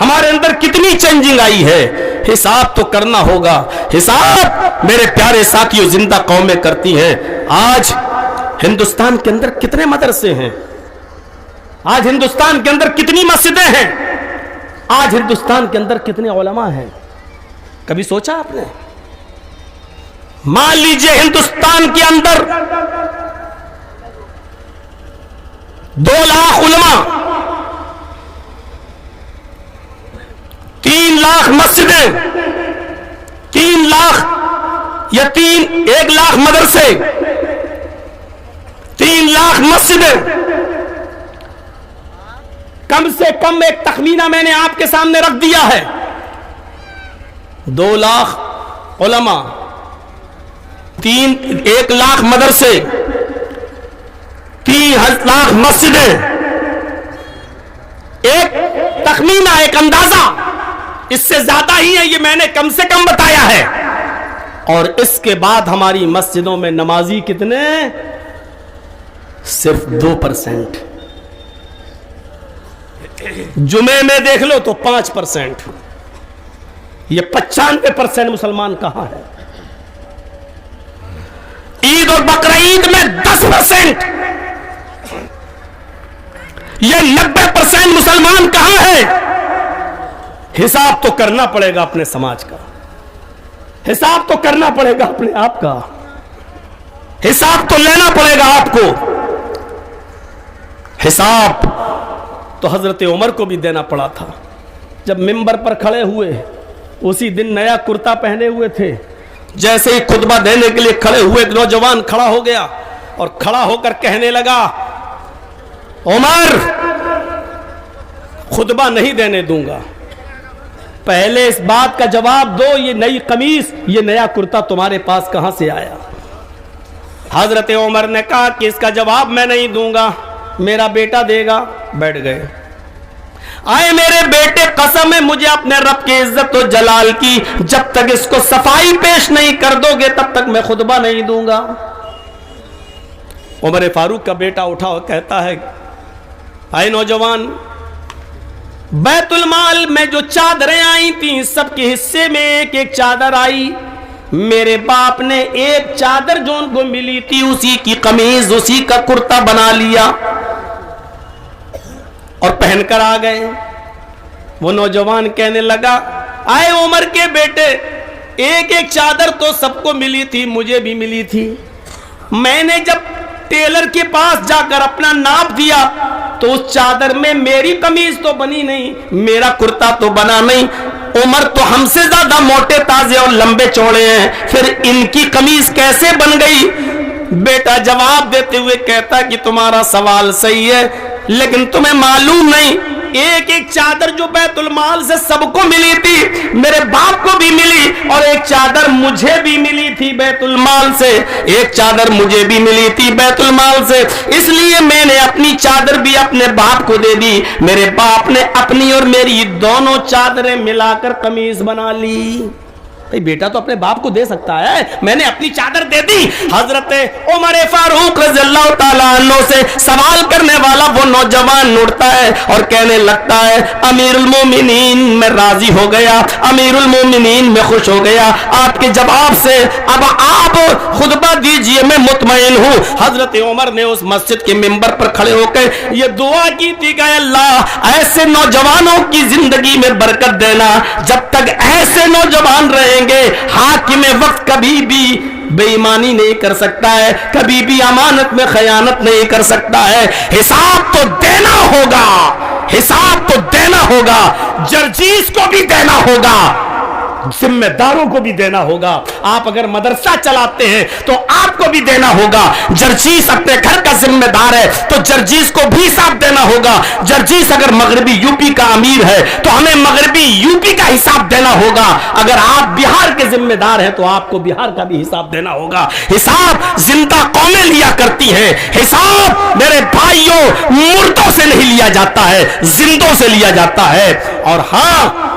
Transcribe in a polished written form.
ہمارے اندر کتنی چینجنگ آئی ہے. حساب تو کرنا ہوگا. حساب میرے پیارے ساتھیوں زندہ قومیں کرتی ہیں. آج ہندوستان کے اندر کتنے مدرسے ہیں, آج ہندوستان کے اندر کتنی مسجدیں ہیں, آج ہندوستان کے اندر کتنے علماء ہیں. کبھی سوچا آپ نے؟ مان لیجئے ہندوستان کے اندر 2 لاکھ علماء, 3 لاکھ مسجدیں, 3 لاکھ یا 1 لاکھ مدرسے, 3 لاکھ مسجدیں. کم سے کم ایک تخمینہ میں نے آپ کے سامنے رکھ دیا ہے. 2 لاکھ علماء, 1 لاکھ مدرسے, 3 لاکھ مسجدیں. ایک تخمینہ, ایک اندازہ, اس سے زیادہ ہی ہے, یہ میں نے کم سے کم بتایا ہے. اور اس کے بعد ہماری مسجدوں میں نمازی کتنے؟ صرف 2%. جمعے میں دیکھ لو تو 5%. یہ 95% مسلمان کہاں ہے؟ عید اور بقرہ عید میں 10%. یہ 90% مسلمان کہاں ہے؟ حساب تو کرنا پڑے گا اپنے سماج کا, حساب تو کرنا پڑے گا اپنے آپ کا, حساب تو لینا پڑے گا آپ کو. حساب تو حضرت عمر کو بھی دینا پڑا تھا. جب منبر پر کھڑے ہوئے, اسی دن نیا کرتا پہنے ہوئے تھے, جیسے ہی خطبہ دینے کے لیے کھڑے ہوئے ایک نوجوان کھڑا ہو گیا اور کھڑا ہو کر کہنے لگا, عمر خطبہ نہیں دینے دوں گا, پہلے اس بات کا جواب دو, یہ نئی قمیص, یہ نیا کرتا تمہارے پاس کہاں سے آیا؟ حضرت عمر نے کہا کہ اس کا جواب میں نہیں دوں گا, میرا بیٹا دے گا. بیٹھ گئے. آئے میرے بیٹے, قسم ہے مجھے اپنے رب کی عزت و جلال کی, جب تک اس کو صفائی پیش نہیں کر دو گے تب تک میں خطبہ نہیں دوں گا. عمر فاروق کا بیٹا اٹھا اور کہتا ہے, آئے نوجوان, بیت المال میں جو چادریں آئی تھیں سب کے حصے میں ایک ایک چادر آئی. میرے باپ نے ایک چادر جو ان کو ملی تھی اسی کی قمیض, اسی کا کرتا بنا لیا اور پہن کر آ گئے. وہ نوجوان کہنے لگا, آئے عمر کے بیٹے, ایک ایک چادر تو سب کو ملی تھی, مجھے بھی ملی تھی. میں نے جب ٹیلر کے پاس جا کر اپنا ناپ دیا تو اس چادر میں میری قمیض تو بنی نہیں, میرا کرتا تو بنا نہیں. عمر تو ہم سے زیادہ موٹے تازے اور لمبے چوڑے ہیں, پھر ان کی قمیض کیسے بن گئی؟ بیٹا جواب دیتے ہوئے کہتا کہ تمہارا سوال صحیح ہے, لیکن تمہیں معلوم نہیں, ایک ایک چادر جو بیت المال سے سب کو ملی تھی میرے باپ کو بھی ملی, اور ایک چادر مجھے بھی ملی تھی بیت المال سے, ایک چادر مجھے بھی ملی تھی بیت المال سے, اس لیے میں نے اپنی چادر بھی اپنے باپ کو دے دی. میرے باپ نے اپنی اور میری دونوں چادریں ملا کر قمیض بنا لی. بیٹا تو اپنے باپ کو دے سکتا ہے, میں نے اپنی چادر دے دی. حضرت عمر فاروق رضی اللہ تعالیٰ عنہ سے سوال کرنے والا وہ نوجوان اٹھتا ہے اور کہنے لگتا ہے, امیر المومنین میں راضی ہو گیا, امیر المومنین میں خوش ہو گیا آپ کے جواب سے, اب آپ خطبہ دیجئے, میں مطمئن ہوں. حضرت عمر نے اس مسجد کے منبر پر کھڑے ہو کر یہ دعا کی تھی کہ اللہ ایسے نوجوانوں کی زندگی میں برکت دینا, جب تک ایسے نوجوان رہے حاکم وقت کبھی بھی بے ایمانی نہیں کر سکتا ہے, کبھی بھی امانت میں خیانت نہیں کر سکتا ہے. حساب تو دینا ہوگا, حساب تو دینا ہوگا, جرجیز کو بھی دینا ہوگا, ذمہ داروں کو بھی دینا ہوگا. آپ اگر مدرسہ چلاتے ہیں تو آپ کو بھی دینا ہوگا. جرجیز اپنے گھر کا ذمہ دار ہے تو جرجیز کو بھی حساب دینا ہوگا. جرجیز اگر مغربی یوپی کا امیر ہے تو ہمیں مغربی یوپی کا حساب دینا ہوگا. اگر آپ بہار کے ذمہ دار ہیں تو آپ کو بہار کا بھی حساب دینا ہوگا. حساب زندہ قومیں لیا کرتی ہیں, حساب میرے بھائیوں مردوں سے نہیں لیا جاتا ہے, زندوں سے لیا جاتا ہے. اور ہاں